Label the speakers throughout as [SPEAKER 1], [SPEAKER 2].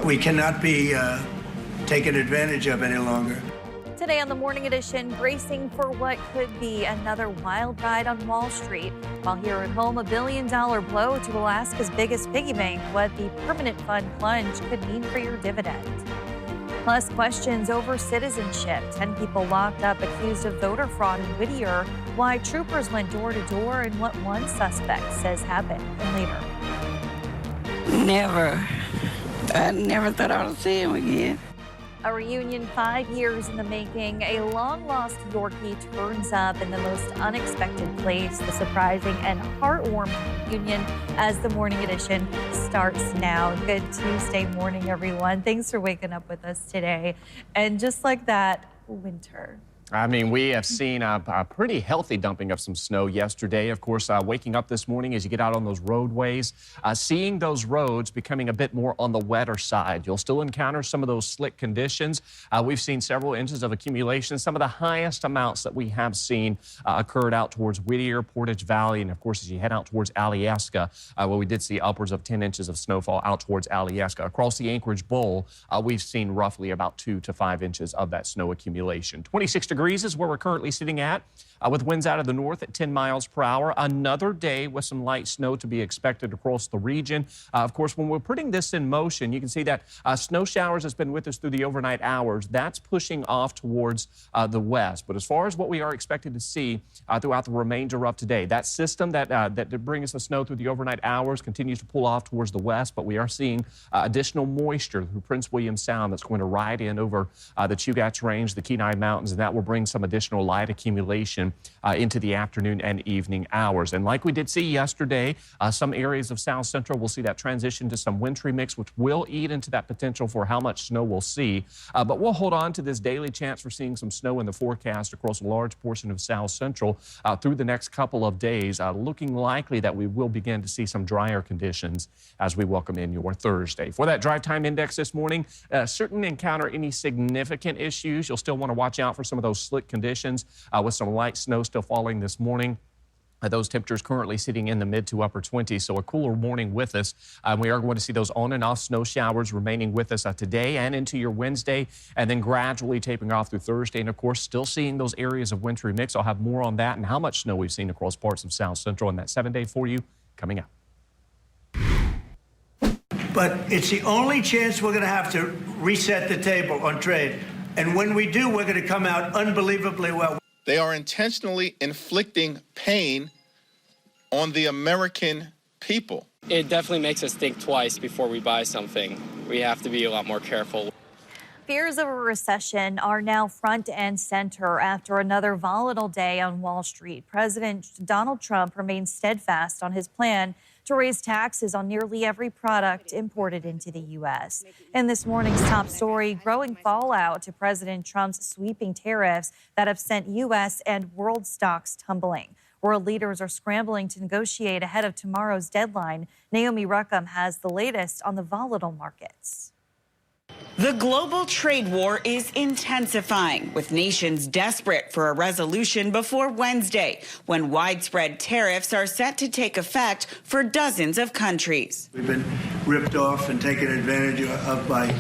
[SPEAKER 1] we cannot be taken advantage of any longer.
[SPEAKER 2] Today on the Morning Edition, bracing for what could be another wild ride on Wall Street. While here at home, $1 billion blow to Alaska's biggest piggy bank, what the permanent fund plunge could mean for your dividend. Plus, questions over citizenship. 10 people locked up accused of voter fraud in Whittier. Why troopers went door to door and what one suspect says happened. And later.
[SPEAKER 3] I never thought I would see him again.
[SPEAKER 2] A reunion 5 years in the making. A long-lost Yorkie turns up in the most unexpected place. The surprising and heartwarming reunion as the Morning Edition starts now. Good Tuesday morning, everyone. Thanks for waking up with us today. And just like that, winter.
[SPEAKER 4] I mean, we have seen a pretty healthy dumping of some snow yesterday. Of course, waking up this morning as you get out on those roadways, seeing those roads becoming a bit more on the wetter side. You'll still encounter some of those slick conditions. We've seen several inches of accumulation. Some of the highest amounts that we have seen occurred out towards Whittier, Portage Valley, and of course, as you head out towards Alyeska, where we did see upwards of 10 inches of snowfall out towards Alyeska. Across the Anchorage Bowl, we've seen roughly about 2 to 5 inches of that snow accumulation. 26 degrees is where we're currently sitting at, with winds out of the north at 10 miles per hour. Another day with some light snow to be expected across the region. Of course, when we're putting this in motion, you can see that snow showers has been with us through the overnight hours. That's pushing off towards the west. But as far as what we are expected to see throughout the remainder of today, that system that did bring us the snow through the overnight hours continues to pull off towards the west, but we are seeing additional moisture through Prince William Sound that's going to ride in over the Chugach Range, the Kenai Mountains, and that will bring some additional light accumulation into the afternoon and evening hours. And like we did see yesterday, some areas of South Central will see that transition to some wintry mix, which will eat into that potential for how much snow we'll see. But we'll hold on to this daily chance for seeing some snow in the forecast across a large portion of South Central through the next couple of days, looking likely that we will begin to see some drier conditions as we welcome in your Thursday. For that drive time index this morning, certainly encounter any significant issues. You'll still want to watch out for some of those slick conditions with some light snow still falling this morning. Those temperatures currently sitting in the mid to upper 20s, so a cooler morning with us. We are going to see those on and off snow showers remaining with us today and into your Wednesday, and then gradually tapering off through Thursday. And of course, still seeing those areas of wintry mix. I'll have more on that and how much snow we've seen across parts of South Central in that 7-day for you coming up.
[SPEAKER 1] But it's the only chance we're going to have to reset the table on trade. And when we do, we're going to come out unbelievably well.
[SPEAKER 5] They are intentionally inflicting pain on the American people.
[SPEAKER 6] It definitely makes us think twice before we buy something. We have to be a lot more careful.
[SPEAKER 2] Fears of a recession are now front and center after another volatile day on Wall Street. President Donald Trump remains steadfast on his plan to raise taxes on nearly every product imported into the U.S. In this morning's top story, growing fallout to President Trump's sweeping tariffs that have sent U.S. and world stocks tumbling. World leaders are scrambling to negotiate ahead of tomorrow's deadline. Naomi Ruckham has the latest on the volatile markets.
[SPEAKER 7] The global trade war is intensifying, with nations desperate for a resolution before Wednesday, when widespread tariffs are set to take effect for dozens of countries.
[SPEAKER 1] We've been ripped off and taken advantage of by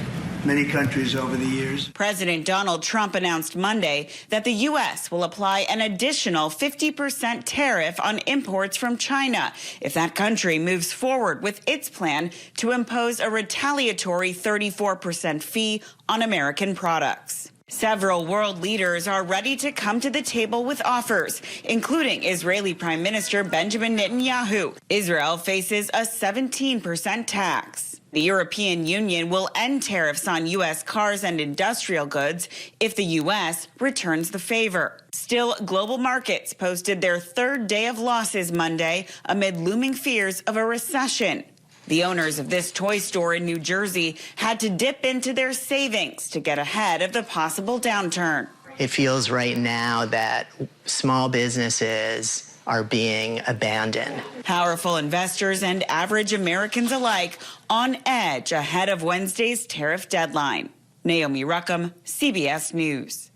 [SPEAKER 1] many countries over the years.
[SPEAKER 7] President Donald Trump announced Monday that the U.S. will apply an additional 50% tariff on imports from China if that country moves forward with its plan to impose a retaliatory 34% fee on American products. Several world leaders are ready to come to the table with offers, including Israeli Prime Minister Benjamin Netanyahu. Israel faces a 17% tax. The European Union will end tariffs on U.S. cars and industrial goods if the U.S. returns the favor. Still, global markets posted their third day of losses Monday amid looming fears of a recession. The owners of this toy store in New Jersey had to dip into their savings to get ahead of the possible downturn.
[SPEAKER 8] It feels right now that small businesses are being abandoned.
[SPEAKER 7] Powerful investors and average Americans alike on edge ahead of Wednesday's tariff deadline. Naomi Ruckham, CBS News.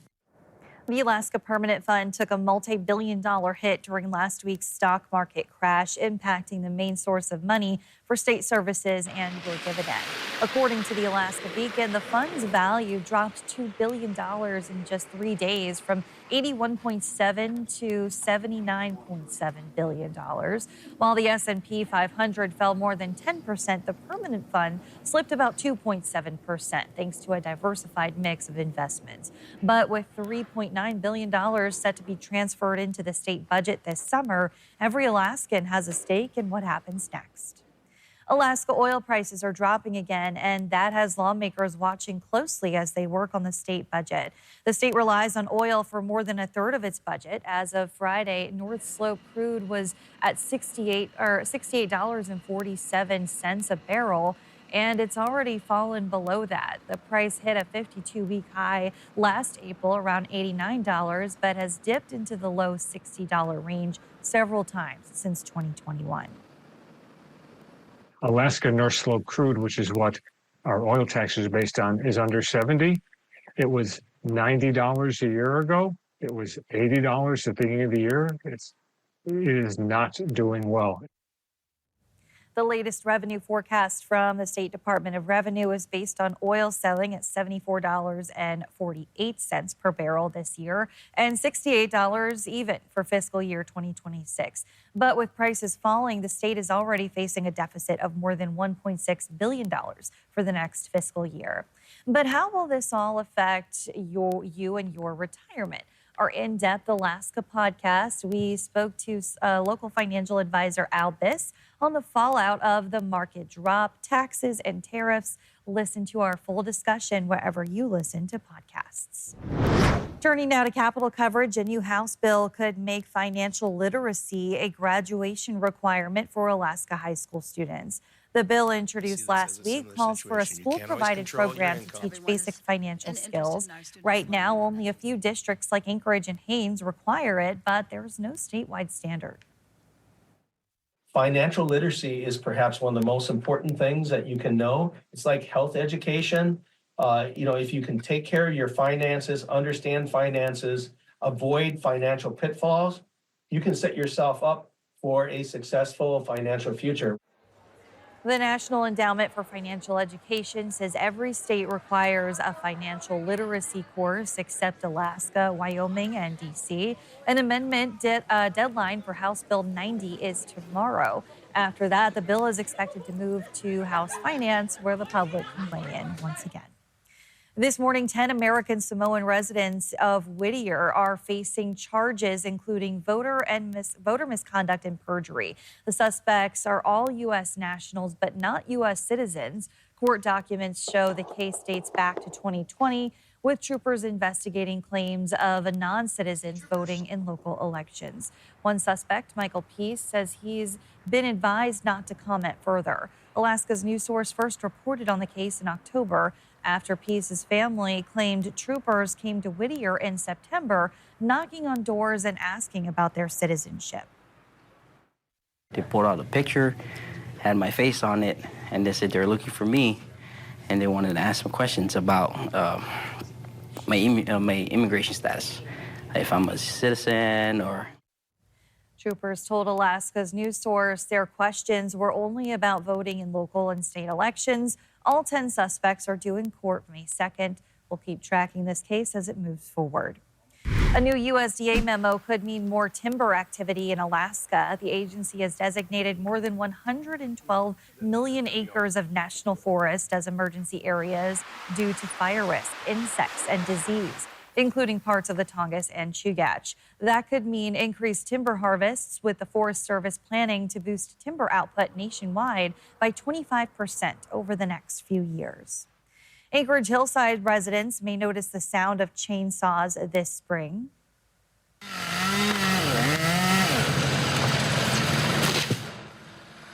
[SPEAKER 2] The Alaska Permanent Fund took a multi-billion-dollar hit during last week's stock market crash, impacting the main source of money for state services and your dividend. According to the Alaska Beacon, the fund's value dropped $2 billion in just 3 days, from $81.7 to $79.7 billion. While the S&P 500 fell more than 10%, the Permanent Fund slipped about 2.7%, thanks to a diversified mix of investments. But with $3.9 billion set to be transferred into the state budget this summer, every Alaskan has a stake in what happens next. Alaska oil prices are dropping again, and that has lawmakers watching closely as they work on the state budget. The state relies on oil for more than a third of its budget. As of Friday, North Slope crude was at $68.47 a barrel, and it's already fallen below that. The price hit a 52-week high last April, around $89, but has dipped into the low $60 range several times since 2021.
[SPEAKER 9] Alaska North Slope crude, which is what our oil tax is based on, is under 70. It was $90 a year ago. It was $80 at the beginning of the year. It is not doing well.
[SPEAKER 2] The latest revenue forecast from the State Department of Revenue is based on oil selling at $74.48 per barrel this year and $68 even for fiscal year 2026. But with prices falling, the state is already facing a deficit of more than $1.6 billion for the next fiscal year. But how will this all affect you and your retirement? Our in-depth Alaska podcast, we spoke to local financial advisor Al Biss on the fallout of the market drop, taxes, and tariffs. Listen to our full discussion wherever you listen to podcasts. Turning now to Capitol coverage, a new House bill could make financial literacy a graduation requirement for Alaska high school students. The bill introduced last week calls for a school-provided program to teach basic financial skills. Right now, only a few districts like Anchorage and Haines require it, but there's no statewide standard.
[SPEAKER 10] Financial literacy is perhaps one of the most important things that you can know. It's like health education. If you can take care of your finances, understand finances, avoid financial pitfalls, you can set yourself up for a successful financial future.
[SPEAKER 2] The National Endowment for Financial Education says every state requires a financial literacy course except Alaska, Wyoming, and D.C. An amendment deadline for House Bill 90 is tomorrow. After that, the bill is expected to move to House Finance, where the public can weigh in once again. This morning, 10 American Samoan residents of Whittier are facing charges including voter misconduct and perjury. The suspects are all U.S. nationals, but not U.S. citizens. Court documents show the case dates back to 2020, with troopers investigating claims of non-citizens voting in local elections. One suspect, Michael Peace, says he's been advised not to comment further. Alaska's news source first reported on the case in October, after Peace's family claimed troopers came to Whittier in September, knocking on doors and asking about their citizenship.
[SPEAKER 11] They pulled out a picture, had my face on it, and they said they're looking for me, and they wanted to ask some questions about my immigration status, if I'm a citizen or...
[SPEAKER 2] Troopers told Alaska's news source their questions were only about voting in local and state elections. All 10 suspects are due in court May 2nd. We'll keep tracking this case as it moves forward. A new USDA memo could mean more timber activity in Alaska. The agency has designated more than 112 million acres of national forest as emergency areas due to fire risk, insects, and disease, including parts of the Tongass and Chugach. That could mean increased timber harvests, with the Forest Service planning to boost timber output nationwide by 25% over the next few years. Anchorage Hillside residents may notice the sound of chainsaws this spring.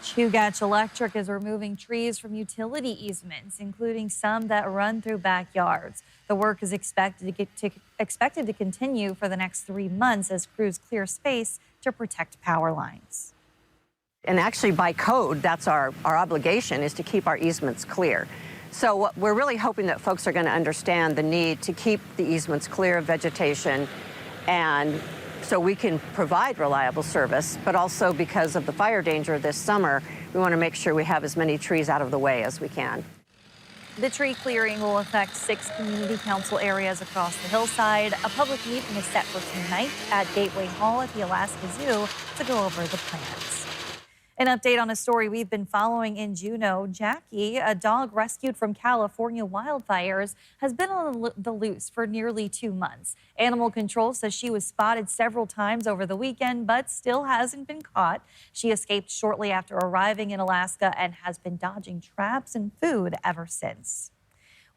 [SPEAKER 2] Chugach Electric is removing trees from utility easements, including some that run through backyards. The work is expected to continue for the next 3 months as crews clear space to protect power lines.
[SPEAKER 12] And actually, by code, that's our obligation, is to keep our easements clear. So we're really hoping that folks are going to understand the need to keep the easements clear of vegetation, and so we can provide reliable service, but also because of the fire danger this summer, we want to make sure we have as many trees out of the way as we can.
[SPEAKER 2] The tree clearing will affect 6 community council areas across the hillside. A public meeting is set for tonight at Gateway Hall at the Alaska Zoo to go over the plans. An update on a story we've been following in Juneau. Jackie, a dog rescued from California wildfires, has been on the loose for nearly 2 months. Animal Control says she was spotted several times over the weekend, but still hasn't been caught. She escaped shortly after arriving in Alaska and has been dodging traps and food ever since.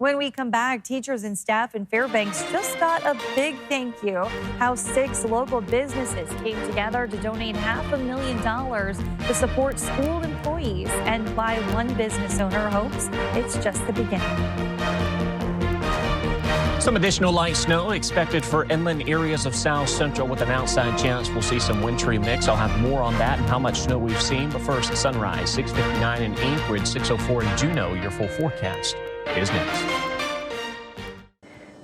[SPEAKER 2] When we come back, teachers and staff in Fairbanks just got a big thank you. How 6 local businesses came together to donate $500,000 to support school employees, and why one business owner hopes it's just the beginning.
[SPEAKER 4] Some additional light snow expected for inland areas of South Central with an outside chance we'll see some wintry mix. I'll have more on that and how much snow we've seen. But first, sunrise, 6:59 in Anchorage, 6:04 in Juneau. Your full forecast is next.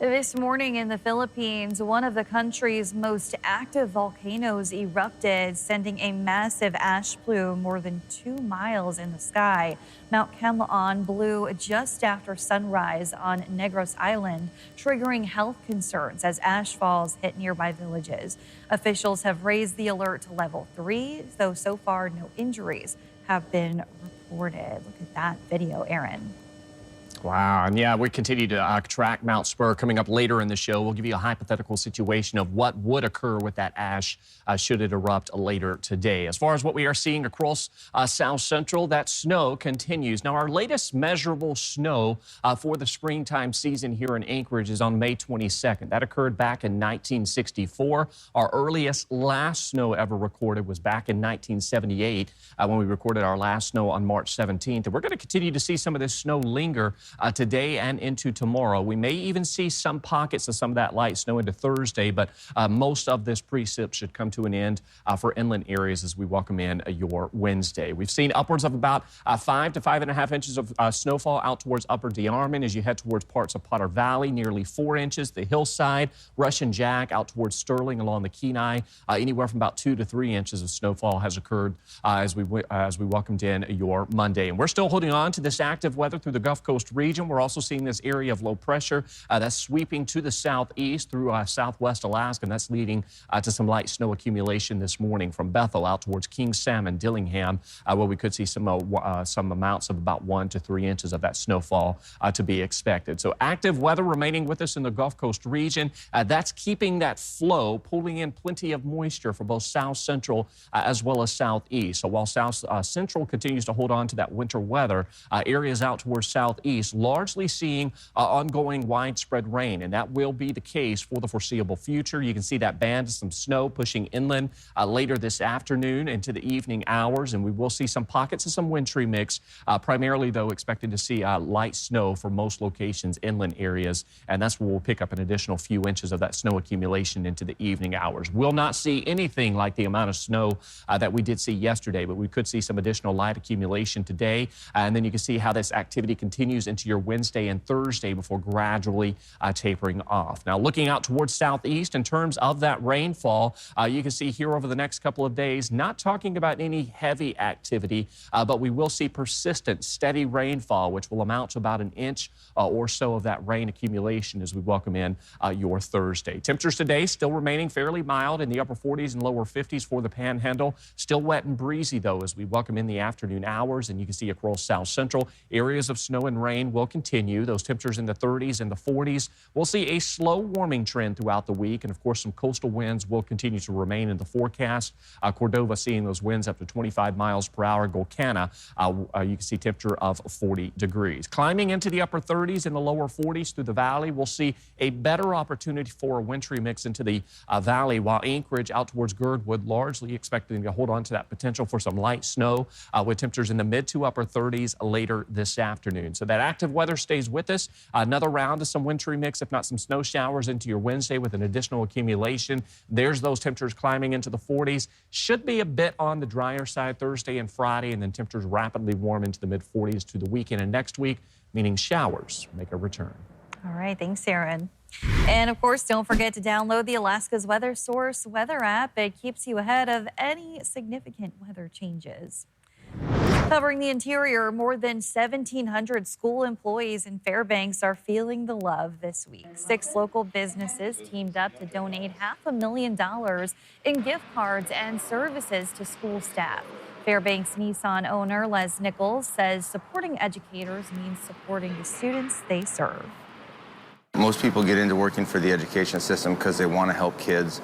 [SPEAKER 2] This morning in the Philippines, one of the country's most active volcanoes erupted, sending a massive ash plume more than 2 miles in the sky. Mount Canlaon blew just after sunrise on Negros Island, triggering health concerns as ash falls hit nearby villages. Officials have raised the alert to level 3, though so far no injuries have been reported. Look at that video, Aaron.
[SPEAKER 4] Wow. And yeah, we continue to track Mount Spur. Coming up later in the show, we'll give you a hypothetical situation of what would occur with that ash should it erupt later today. As far as what we are seeing across South Central, that snow continues. Now, our latest measurable snow for the springtime season here in Anchorage is on May 22nd. That occurred back in 1964. Our earliest last snow ever recorded was back in 1978 when we recorded our last snow on March 17th. And we're going to continue to see some of this snow linger today and into tomorrow. We may even see some pockets of some of that light snow into Thursday, but most of this precip should come to an end for inland areas as we welcome in your Wednesday. We've seen upwards of about 5 to 5.5 inches of snowfall out towards Upper DeArmond as you head towards parts of Potter Valley, nearly 4 inches. The hillside, Russian Jack out towards Sterling along the Kenai, anywhere from about 2 to 3 inches of snowfall has occurred as we welcomed in your Monday. And we're still holding on to this active weather through the Gulf Coast region. We're also seeing this area of low pressure that's sweeping to the southeast through southwest Alaska, and that's leading to some light snow accumulation this morning from Bethel out towards King Salmon, Dillingham, where we could see some amounts of about 1 to 3 inches of that snowfall to be expected. So active weather remaining with us in the Gulf Coast region. That's keeping that flow, pulling in plenty of moisture for both South Central as well as Southeast. So while South Central continues to hold on to that winter weather, areas out towards Southeast largely seeing ongoing widespread rain, and that will be the case for the foreseeable future. You can see that band of some snow pushing inland later this afternoon into the evening hours, and we will see some pockets of some wintry mix, primarily, though, expected to see light snow for most locations, inland areas, and that's where we'll pick up an additional few inches of that snow accumulation into the evening hours. We'll not see anything like the amount of snow that we did see yesterday, but we could see some additional light accumulation today, and then you can see how this activity continues into your Wednesday and Thursday before gradually tapering off. Now, looking out towards southeast in terms of that rainfall, you can see here over the next couple of days, not talking about any heavy activity, but we will see persistent, steady rainfall, which will amount to about 1 inch or so of that rain accumulation as we welcome in your Thursday. Temperatures today still remaining fairly mild in the upper 40s and lower 50s for the Panhandle. Still wet and breezy, though, as we welcome in the afternoon hours, and you can see across South Central, areas of snow and rain will continue. Those temperatures in the 30s and the 40s. We'll see a slow warming trend throughout the week, and of course some coastal winds will continue to remain in the forecast. Cordova seeing those winds up to 25 miles per hour. Golcana, you can see temperature of 40 degrees. Climbing into the upper 30s and the lower 40s through the valley, we'll see a better opportunity for a wintry mix into the valley, while Anchorage out towards Girdwood largely expecting to hold on to that potential for some light snow with temperatures in the mid to upper 30s later this afternoon. So that active weather stays with us. Another round of some wintry mix, if not some snow showers into your Wednesday with an additional accumulation. There's those temperatures climbing into the 40s. Should be a bit on the drier side Thursday and Friday, and then temperatures rapidly warm into the mid-40s to the weekend and next week, meaning showers make a return.
[SPEAKER 2] All right, thanks, Aaron. And of course, don't forget to download the Alaska's Weather Source weather app. It keeps you ahead of any significant weather changes. Covering the interior, more than 1,700 school employees in Fairbanks are feeling the love this week. 6 local businesses teamed up to donate $500,000 in gift cards and services to school staff. Fairbanks Nissan owner Les Nichols says supporting educators means supporting the students they serve.
[SPEAKER 13] Most people get into working for the education system because they want to help kids,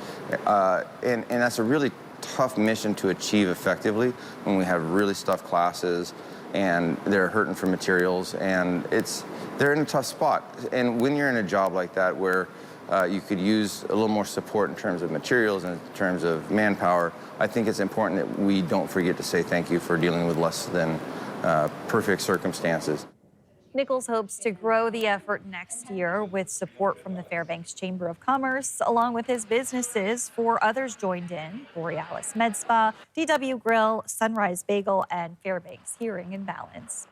[SPEAKER 13] and that's a really tough mission to achieve effectively when we have really stuffed classes and they're hurting for materials, and they're in a tough spot. And when you're in a job like that where you could use a little more support in terms of materials and in terms of manpower, I think it's important that we don't forget to say thank you for dealing with less than perfect circumstances.
[SPEAKER 2] Nichols hopes to grow the effort next year with support from the Fairbanks Chamber of Commerce, along with his businesses. 4 others joined in: Borealis Med Spa, DW Grill, Sunrise Bagel, and Fairbanks Hearing and Balance.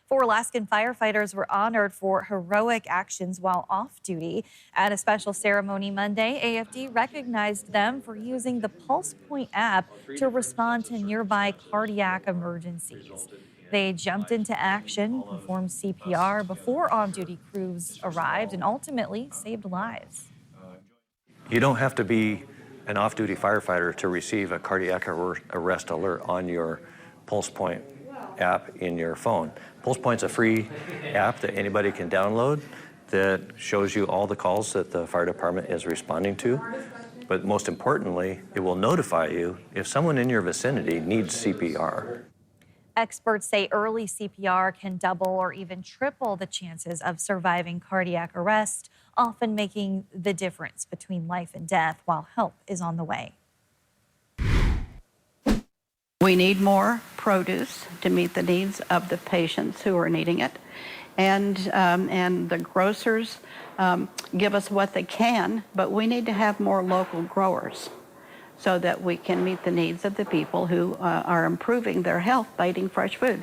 [SPEAKER 2] 4 Alaskan firefighters were honored for heroic actions while off duty. At a special ceremony Monday, AFD recognized them for using the Pulse Point app to respond to nearby cardiac emergencies. They jumped into action, performed CPR before on-duty crews arrived, and ultimately saved lives.
[SPEAKER 14] You don't have to be an off-duty firefighter to receive a cardiac arrest alert on your Pulse Point app in your phone. Pulse Point's a free app that anybody can download that shows you all the calls that the fire department is responding to. But most importantly, it will notify you if someone in your vicinity needs CPR.
[SPEAKER 2] Experts say early CPR can double or even triple the chances of surviving cardiac arrest, often making the difference between life and death while help is on the way.
[SPEAKER 15] We need more produce to meet the needs of the patients who are needing it. And the grocers give us what they can, but we need to have more local growers so that we can meet the needs of the people who are improving their health by eating fresh food.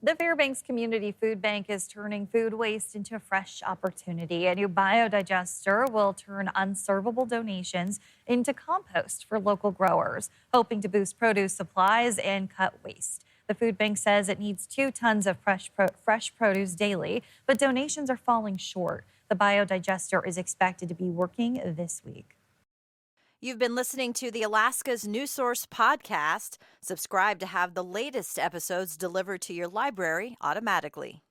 [SPEAKER 2] The Fairbanks Community Food Bank is turning food waste into a fresh opportunity. A new biodigester will turn unservable donations into compost for local growers, hoping to boost produce supplies and cut waste. The food bank says it needs 2 tons of fresh produce daily, but donations are falling short. The biodigester is expected to be working this week.
[SPEAKER 16] You've been listening to the Alaska's News Source podcast. Subscribe to have the latest episodes delivered to your library automatically.